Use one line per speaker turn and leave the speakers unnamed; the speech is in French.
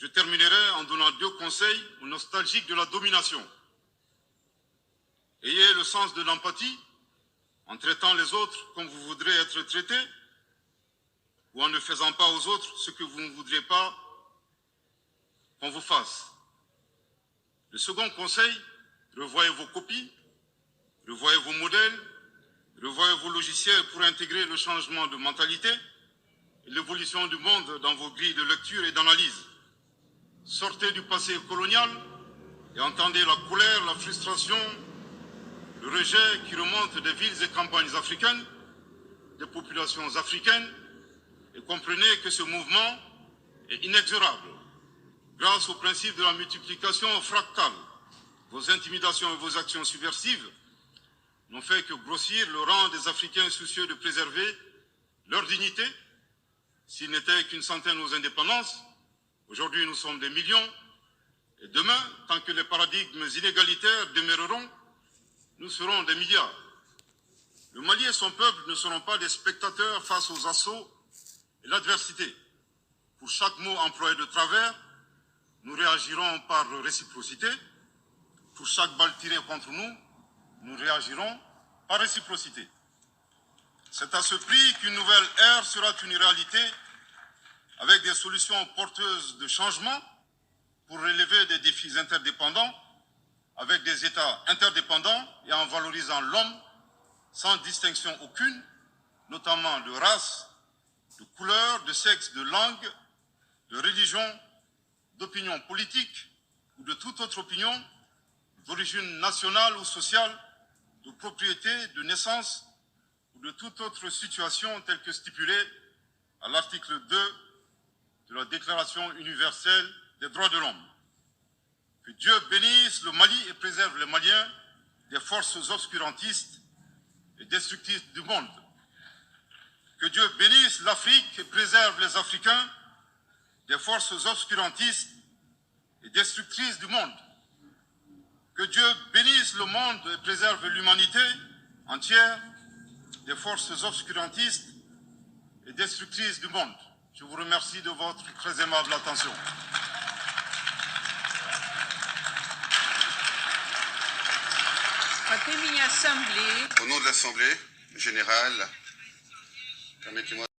Je terminerai en donnant 2 conseils aux nostalgiques de la domination. Ayez le sens de l'empathie en traitant les autres comme vous voudrez être traités ou en ne faisant pas aux autres ce que vous ne voudriez pas qu'on vous fasse. Le second conseil, revoyez vos copies, revoyez vos modèles, revoyez vos logiciels pour intégrer le changement de mentalité et l'évolution du monde dans vos grilles de lecture et d'analyse. Sortez du passé colonial et entendez la colère, la frustration, le rejet qui remonte des villes et campagnes africaines, des populations africaines, et comprenez que ce mouvement est inexorable. Grâce au principe de la multiplication fractale, vos intimidations et vos actions subversives n'ont fait que grossir le rang des Africains soucieux de préserver leur dignité. S'il n'était qu'une centaine aux indépendances, aujourd'hui nous sommes des millions, et demain, tant que les paradigmes inégalitaires demeureront, nous serons des milliards. Le Mali et son peuple ne seront pas des spectateurs face aux assauts et l'adversité. Pour chaque mot employé de travers, nous réagirons par réciprocité. Pour chaque balle tirée contre nous, nous réagirons par réciprocité. C'est à ce prix qu'une nouvelle ère sera une réalité avec des solutions porteuses de changement pour relever des défis interdépendants, avec des États interdépendants et en valorisant l'homme sans distinction aucune, notamment de race, de couleur, de sexe, de langue, de religion, d'opinion politique ou de toute autre opinion, d'origine nationale ou sociale, de propriété, de naissance ou de toute autre situation telle que stipulée à l'article 2 de la Déclaration universelle des droits de l'homme. Que Dieu bénisse le Mali et préserve les Maliens des forces obscurantistes et destructrices du monde. Que Dieu bénisse l'Afrique et préserve les Africains des forces obscurantistes et destructrices du monde. Que Dieu bénisse le monde et préserve l'humanité entière des forces obscurantistes et destructrices du monde. Je vous remercie de votre très aimable attention.
Au nom de l'Assemblée générale, permettez-moi